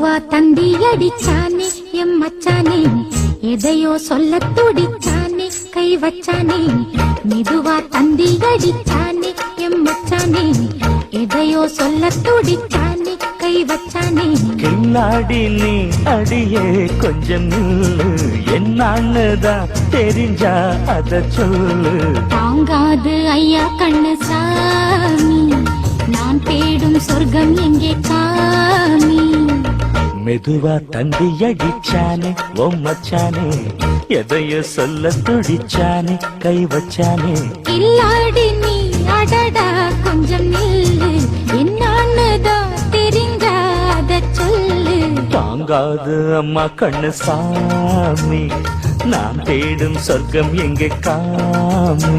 மெதுவா தந்தி அடிச்சானே எம் மச்சானே, எதையோ சொல்ல துடிச்சானே கை வச்சானே. மெதுவா தந்தி அடிச்சானே எம் மச்சானே, எதையோ சொல்ல துடிச்சானே கை வச்சானே. கில்லாடி நீ அடியே கொஞ்சம் நில்லு, என்னான்னுதான் தெரிஞ்சா அத சொல்லு. தாங்காது ஐயா கண்ணு சாமி, நான் தேடும் சொர்க்கம் எங்கே காமி. மெதுவா தந்தி அடிச்சானே ஓ மச்சானே, எதையோ சொல்ல துடிச்சானே கை வச்சானே. இல்லாடி நீ அடடா கொஞ்சம் நில்லு, என்னான்னுதான் தெரிஞ்சாத சொல்லு. தாங்காது அம்மா கண்ணு சாமி, நான் தேடும் சொர்க்கம் எங்கே காமி.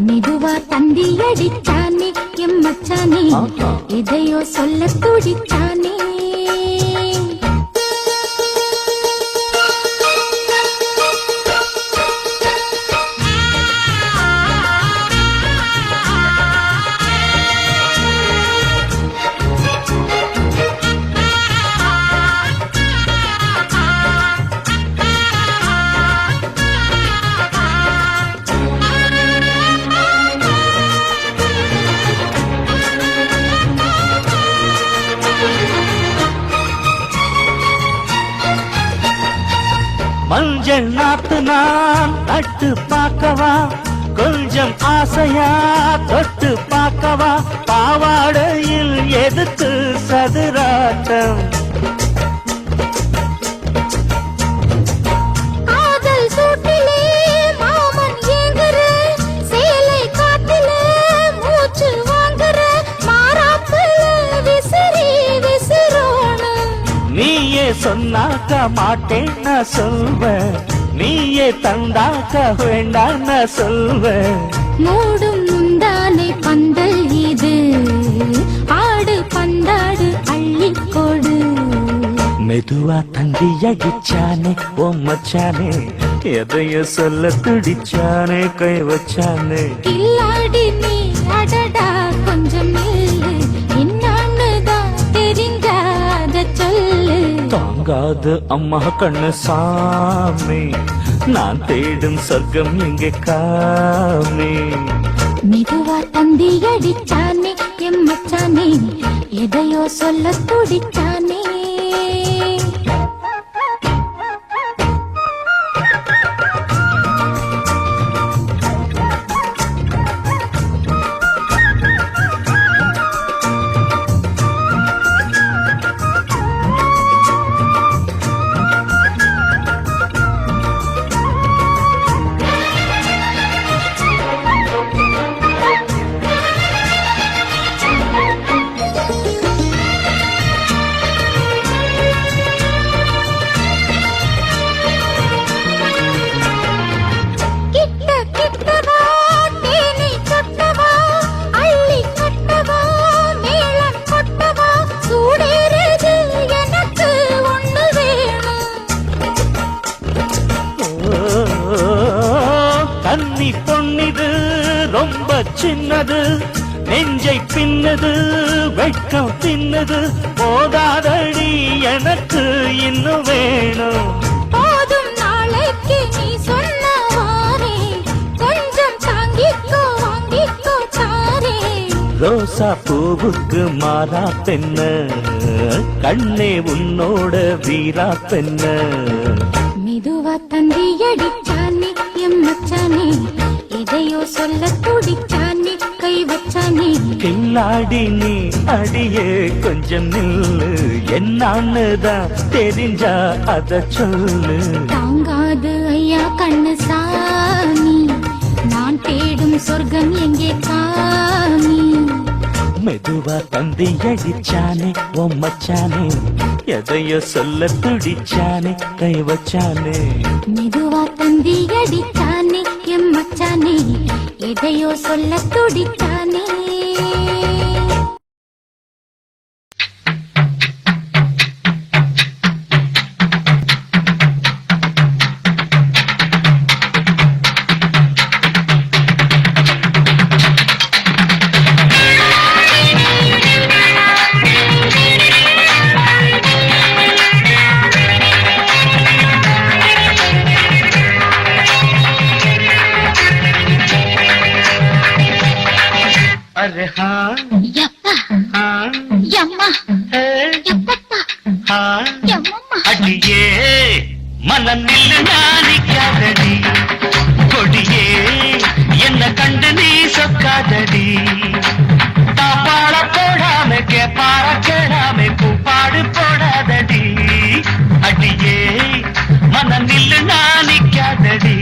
மெதுவா தந்தி அடிச்சானே எம் மச்சானே, எதையோ சொல்ல துடிச்சானே. மஞ்சள் நாத்து நான் நட்டு பார்க்கவா, கொஞ்சம் ஆசையா தொட்டு பார்க்கவா. பாவாடையில் எதுக்கு சதுராட்டம், காதல் சூட்டிலே மாமன் ஏங்குற, சேலை காட்டிலே மூச்சு வாங்குற, மாறாப்புல விசிறி விசிறோணும். நீயே சொன்னாக்க மாட்டேன் நான் சொல்வேன், நீயே தந்தாக்க வேண்டாம் நான் சொல்வேன். மூடும் முந்தானை பந்தல் இது, ஆடு பந்தாடு அள்ளிக்கொடு. மெதுவா தந்தி அடிச்சானே ஓ மச்சானே, எதையோ சொல்ல துடிச்சானே கை வச்சானே. இல்லாடி நீ அடடா கொஞ்சம் நில்லு, என்னான்னுதான் தெரிஞ்சாத சொல்லு. தாங்காது அம்மா கண்ணு சாமி, நான் தேடும் சொர்க்கம் எங்கே காமி. மெதுவா தந்தி அடிச்சானே எம் மச்சானே, எதையோ சொல்ல துடிச்சானே. தண்ணி பொன்னிது ரொம்ப சின்னது, நெஞ்சை பின்னது வெட்கம் தின்னது. போதாதடி எனக்கு இன்னும் வேணும், போதும் நாளைக்கு நீ சொன்னவாரே, கொஞ்சம் தாங்கிக்கோ வாங்கிக்கோ தாரே. ரோசா பூவுக்கு மாறா பெண்ண, கண்ணே உன்னோட வீரா பெண்ண. மெதுவா தந்தி அடிச்சானே எம் மச்சானே, எதையோ சொல்ல துடிச்சானே கை வச்சானே. கில்லாடி நீ அடியே கொஞ்சம் நில்லு, என்னான்னுதான் தெரிஞ்சா அத சொல்லு. தாங்காது ஐயா கண்ணு சாமி, நான் தேடும் சொர்க்கம் எங்கே காமி. மெதுவா தந்தி அடிச்சானே ஓ மச்சானே, எதையோ சொல்ல துடிச்சானே கை வச்சானே. மெதுவா தந்தி அடிச்சானே எம் மச்சானே, எதையோ சொல்ல துடிச்சானே. ஆ, அடியே மனம் நில்லு நாணிக்காதடி கொடியே என்ன கண்டு நீ சொக்காதடி தாப்பாள போடாம கேப்பார கேடாம கூப்பாடு போடாதடி அடியே மனம் நில்லு நாணிக்காதடி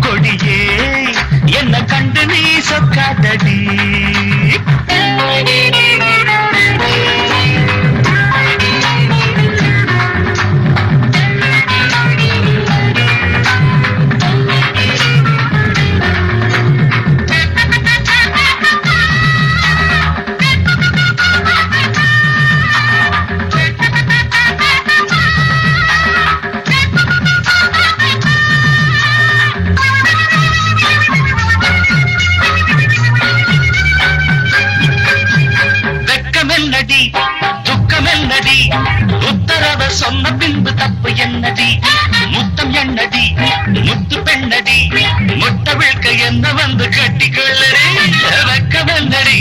கொடியே என்ன கண்டு நீ சொக்காதடி துக்கமென்னடி உத்தரவ சொன்ன பின்பு தப்பு என்னடி முத்தம் என்னடி முத்து பெண்ணடி முட்டை விழ்க்க என்ன வந்து கட்டிக்கொள்ளடி வெக்கமென்னடி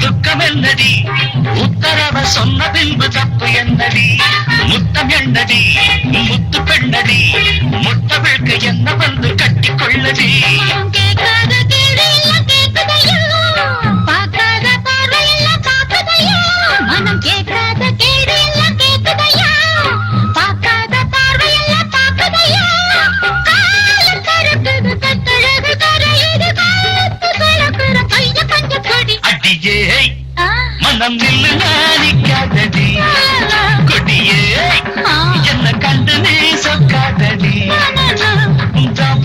துக்கமென்னடி உத்தரவ சொன்ன பின்பு தப்பு என்னடி முத்தம் என்னடி முத்து பெண்ணடி முட்டை விழ்க்க என்ன வந்து கட்டிக்கொள்ளடி மனம் கேட்காத கேடு எல்லாம் கேட்குதையா பார்க்காத பார்வையெல்லாம் பார்க்குதையா காலம் கருக்குது கட்டழகு கரையுது காத்து கலக்குற கைய பஞ்ச கொடி அடியே மனம் நில்லு நாணிக்காதடி கொடியே என்ன கண்டு நீ சொக்காதடி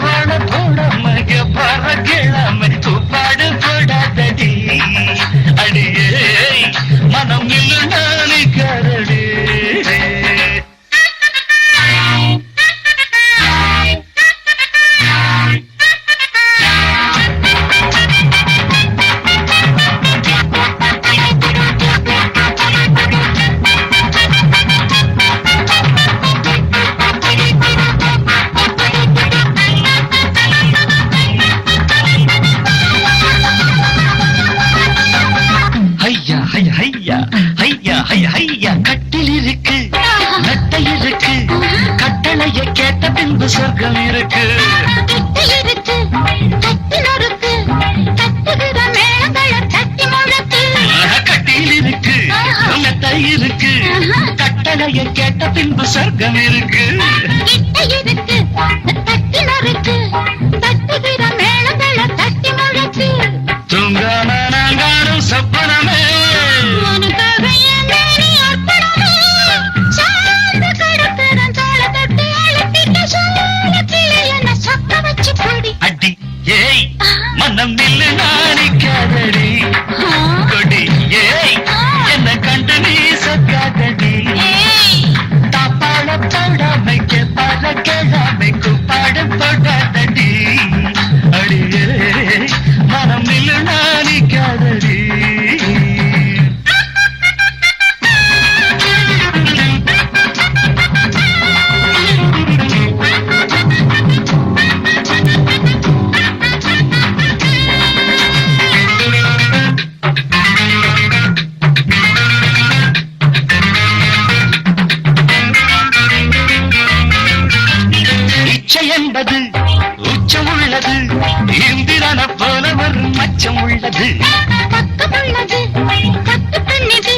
பாட போடாம பாட கிழமை தூப்பாடு போடாதடி அடியே மனம் நில்லு நாணிக்காதடி கட்டில் இருக்கு நட்டை இருக்கு கட்டளைய கேட்ட பின்பு சொர்க்கம் இருக்கு இருக்கு கட்டிலொருக்கு கட்டுகிற மேளங்களை தட்டி முழக்கு கட்டில் இருக்கு நட்டை இருக்கு கட்டளைய கேட்ட பின்பு சொர்க்கம் இருக்கு இருக்கு கட்டிலொருக்கு கட்டுகிற மேளங்களை தட்டி முழக்கு தூங்காம நாங்காடும் சொப்பனமே அடி ஏய் மனம் நில்லு நாணிக்காதடி கொடி ஏய் என்ன கண்டு நீ சொக்காதடி தாப்பாட போடாமை கேப்பாட கேளாமை கூப்பாடு போடாதடி அடியே மனம் நில்லு நாணிக்காதடி என்பது உச்சம் உள்ளது இந்திரன போல ஒரு மச்சம் உள்ளது பக்கம் உள்ளது கட்டு பெண்ணிது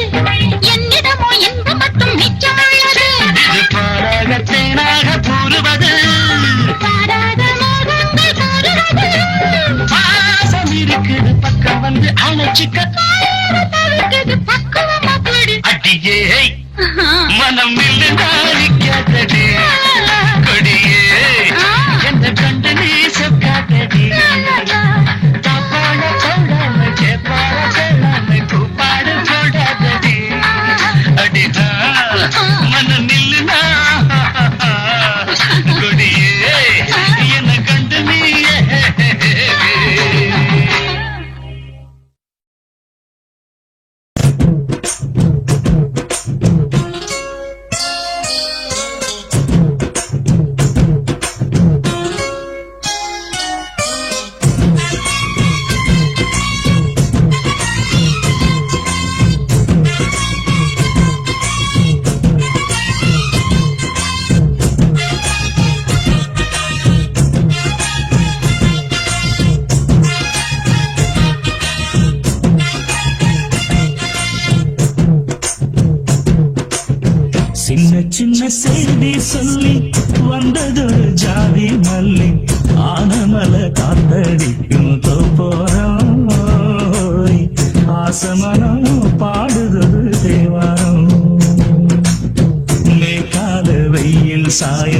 என்னிடமோ இன்ப மட்டும் மிச்சம் உள்ளது இது பாராக தேனாக கூறுவது பாராத மோகங்கள் கூறுவது பாசம் இருக்குது பக்கம் வந்து அணைச்சிக்க தவிர்க்குது பக்குவமா போடு அடியே மனம் நில்லு நாணிக்காதடி கொடியே என்ன கண்டு நீ சொக்காதடி தாப்பாட போடாம கேப்பாட கேளாம கூப்பாடு போடாதடி அடிஹா மனம் நில்லு கொடியே என்ன கண்டு நீ சின்ன சின்ன செய்தி சொல்லி வந்ததொரு ஜாதி மல்லி ஆனமல காத்தடிக்கும் தோப்போரம் ஆசமனம் பாடுதொரு தேவாரம் மேற்கால வெயில் சாய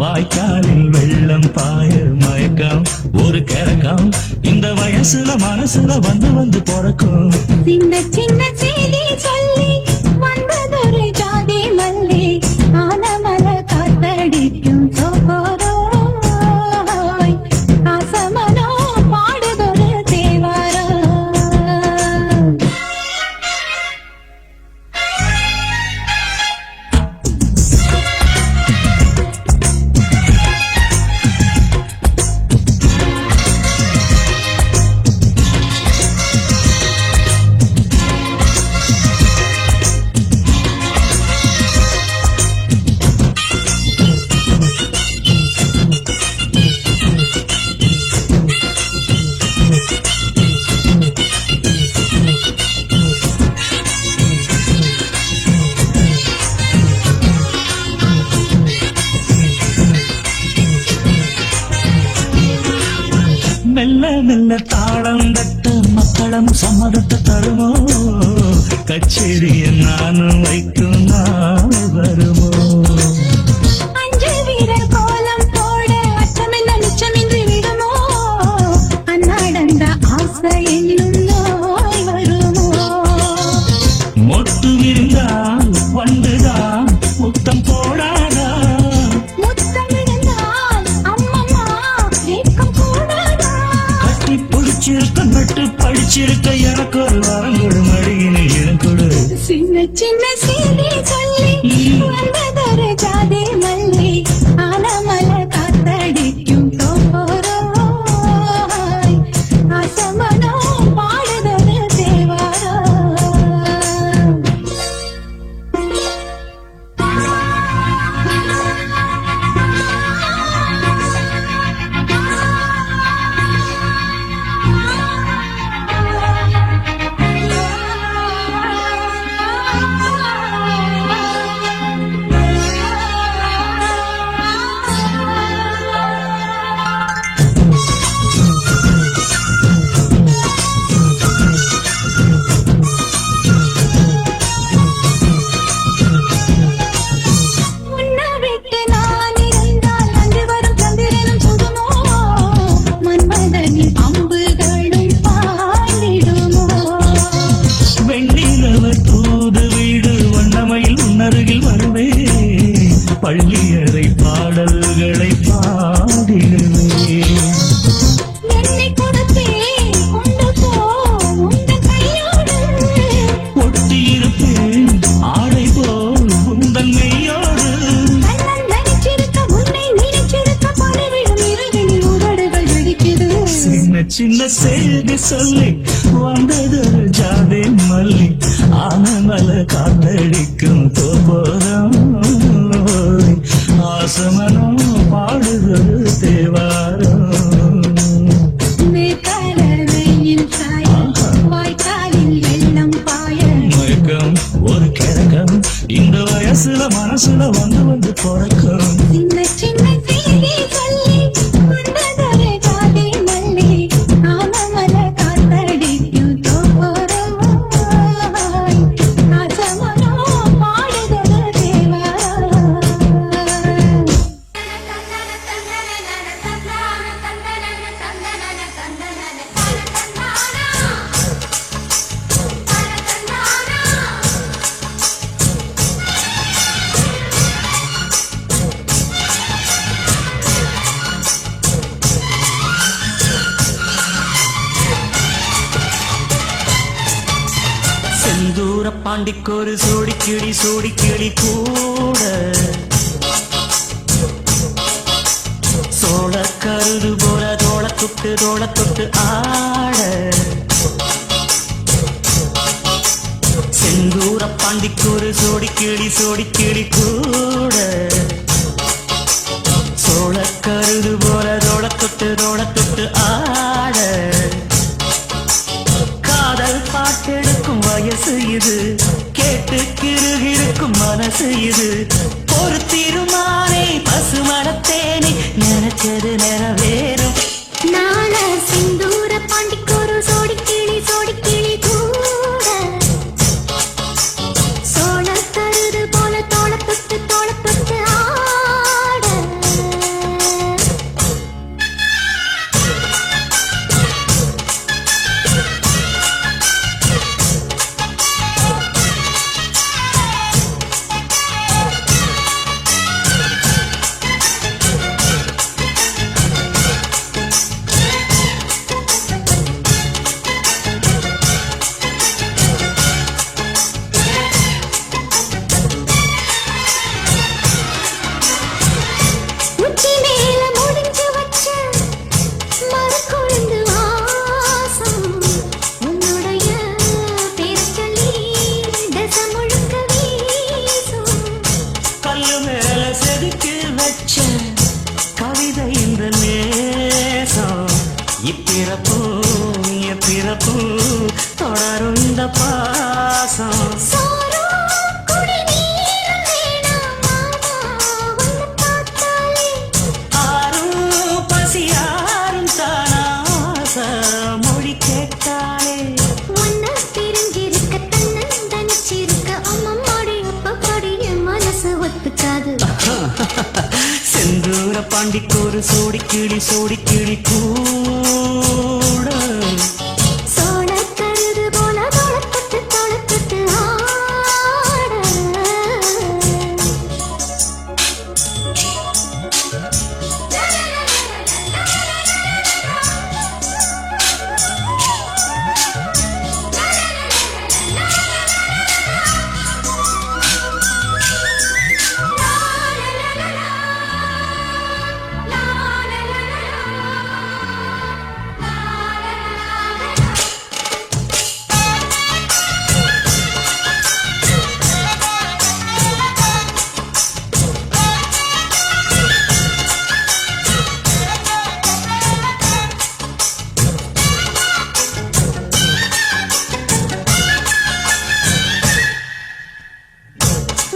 வாய்க்காலில் வெள்ளம் பாய மயக்கம் ஒரு கிறக்கம் இந்த வயசுல மனசுல வந்து வந்து பிறக்கும் சின்ன சின்ன செய்தி சொல்லி வந்ததொரு ஜாதி மல்லி ஆனமல காத்தடிக்கும் சோரோய் ஆசமனோ பாடுதொரு தேவாரம் மெல்ல மெல்ல தாளம் தட்ட மக்களும் சம்மதத்தை தருமோ கச்சேரிய நானும் வைக்கும் நாள் வருமோ அஞ்சு வீரர் கோலம் போட அச்சமென்ன நிச்சமின்றி விடுமோ அன்னாடந்த ஆசை என்னும் நோய் வருமோ மொட்டு விரிந்தால் வண்டுதான் முத்தம் போடாதா முத்தமிழந்தால் அம்மம்மா வேட்கம் கூடாதா கட்டி பிடிச்சிருக்க நட்டு படிச்சிருக்க எனக்கு ஒரு வரங்கொடு மடியினில் எனக்கொடு சின்ன சின்ன செய்தி சொல்லி வந்ததொரு ஜாதி மல்லி ஆனமல காத்தடிக்கும் தோப்போரோய் ஆசமனோ பாடுதொரு தேவாரம் உன்னை விட்டு நான் இருந்தால் அன்று வரும் சந்திரனும் சுடுமோ மன்மதனின் அம்புகளும் பாய்ந்திடுமோ வெண்ணிலவ தூது வீடு வண்ணமையில் உன்னருகில் வருவே பள்ளியறை பாடல்களை பாடிடுவே என்னை கொடுத்தேன் கொண்டு போ உந்தன் கையோடு ஒட்டியிருப்பேன் ஆடை போல் உந்தன் மெய்யோடு கண்ணன் நடிச்சிருக்க உன்னை நினைச்சிருக்க பலவிடும் இரவினில் உதடுகள் வெடிக்குது சின்ன சின்ன செய்தி சொல்லி வந்தது ஜாதி மல்லி ஆனமல காத்தடிக்கும் தோப்போரம் ஆசமனம் பாடுதொரு தேவாரம் மேற்கால வெயில் சாய வாய்க்காலில் வெள்ளம் பாய மயக்கம் ஒரு கிறக்கம் இந்த வயசுல மனசுல வந்து வந்து பிறக்கும் சின்ன சின்ன செய்தி சொல்லி வந்ததொரு ஜாதி மல்லி ஆனமல காத்தடிக்கும் தோப்போரோய் ஆசமனோ பாடுதொரு தேவாரம் செந்தூர பாண்டிக்கொரு சோடி கிளி கூட சோழ கருது போல தோள தொட்டு ஆட செந்தூர பாண்டிக்கொரு சோடி கிளி கூட சோழ கருது போல தோள தொட்டு ஆட காதல் பாட்டெடுக்கும் வயசு இது கேட்டு கிருகிரு எடுக்கும் மனசு இது ஒரு தீர்மானே பசுமரத்தேனே நினைச்சது நிறைவேறும் நாள சிந்தூர பாண்டிக்கொரு சோடி கிளி கூட சோழ கருது போல தோள தொட்டு ஆட உச்சி மேல முடிஞ்சு வச்ச மரக்கொழுந்து வாசம் உன்னுடைய பேர் சொல்லி தசை முழுக்க வீசும் கல்லு மேல செதுக்கி வச்ச கவிதை இந்த நேசம் இப்பிறப்பும் எப்பிறப்பும் தொடரும் இந்த பாசம் சோறும் குடிநீரும் வேணாம் மாமா உன்னை பார்த்தாலே ஆரும் பசியாரும் தானாச மொழி கேட்டாலே உன்னை பிரிஞ்சிருக்க தன்னந்தனிச்சிருக்க அம்மம்மாடி அப்பப்பாடி என் மனசு ஒத்துக்காது செந்தூர பாண்டிக்கொரு சோடி கிளி கூட சோழ கருது போல தோளத்தொட்டு ஆட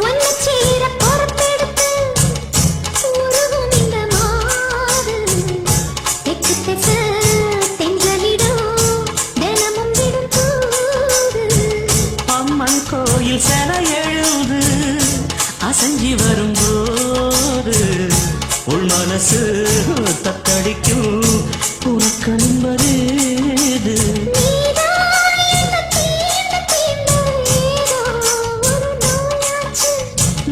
ஒன்னு சேர பொறுப்பெடுத்து உருகும் இந்த மாறு தெற்கு திசை தென்றலிடும் தினமும் விடும் தூது அம்மன் கோயில் செல எழுது அசஞ்சி வரும்போது உள் மனசு தத்தடிக்கும் உனக்கு என்பது நீதான் என்ன தீண்டு ஏதோ ஒரு நோயாச்சு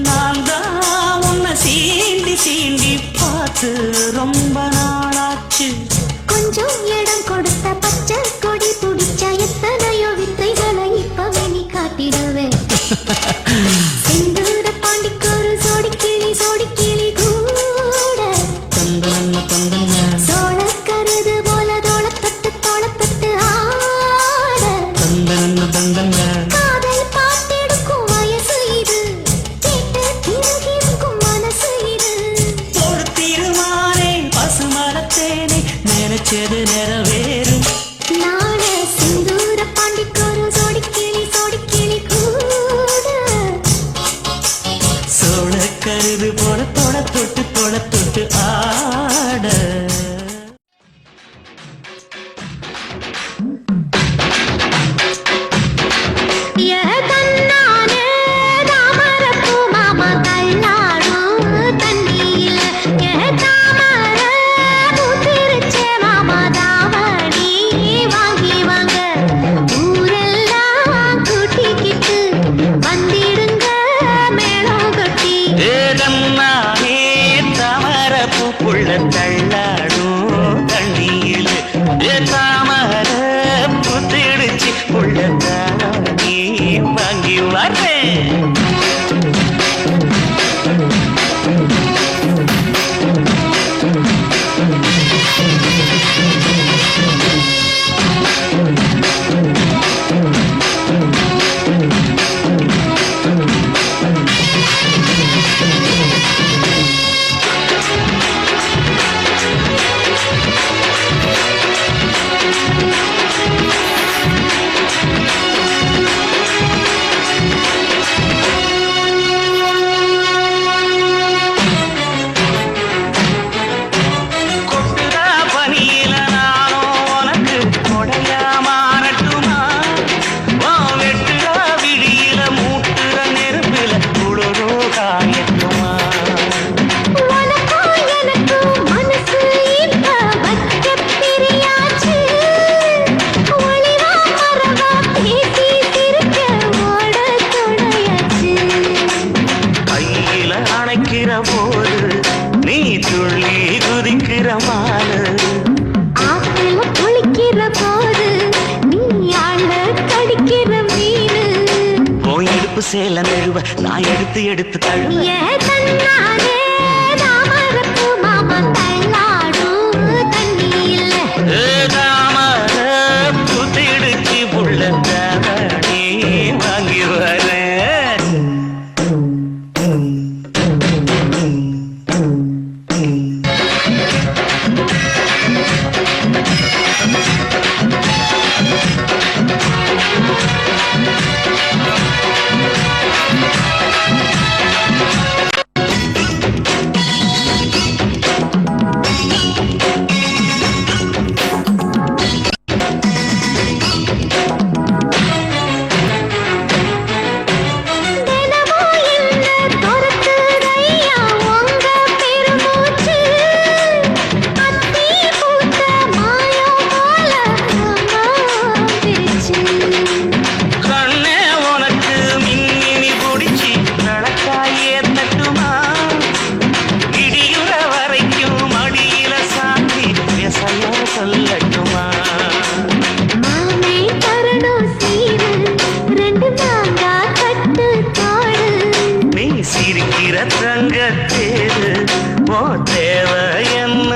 நான் தான் உன்னை சீண்டி பார்த்து ரொம்ப நாளாச்சு கொஞ்சம் இடம் கொடுத்த பச்சை கொடி பிடிச்ச எத்தனையோ வித்தைகளை இப்பவே நீ காட்டிடுவேன் செந்தூர பாண்டிக்கொரு சோடி கிளி கூட தந்தன சோழ கருது போல தோளத்தொட்டு ஆட தந்தன காதல் பாட்டெடுக்கும் வயசு இது கேட்டு திறகிருக்கும் மனசு இது ஒரு தீர்மானே பசுமரத்தேனே நினைச்சது நிறைவேறும் நாள சிந்தூர பாண்டிக்கொரு சோடி கிளி கூட சோழ கருது போல தொட்டு ஆட தன்னானே தாமரப்பூ மாமா தள்ளாடும் தண்ணியில தாமர பூத்திருச்சே மாமா தாவணி வாங்கி வாங்க ஊரெல்லாம் கூட்டிக்கிட்டு வந்திடுங்க மேளம் கொட்டி ஏதம்மானே தாமரப்பூ புள்ள தள்ளாடும் சேல நழுவ நான் எடுத்து எடுத்து தழுவ ஏ தன்னாலே தாமரப்பூ மாமா தள்ளாடும் தண்ணி இல்ல தாமர புத்திடுச்சு புள்ள தாவணி வாங்கி வரேன் தினமும் என்ன துரத்துதையா உங்க பெருமூச்சு அத்தி பூத்த மாயம் போல பிரிச்சு கண்ணே உனக்கு மின்மினி பிடிச்சி நடக்காயே தட்டுமா இடியுற வரைக்கும் மடியில சாந்தி விசைய சொல்லட்டுமா மாமே தரணும் சீரு ரெண்டு மாங்கா கட்டு தோடு நீ சிரிக்கிற தங்கத்தேரு ஓ தேவை என்ன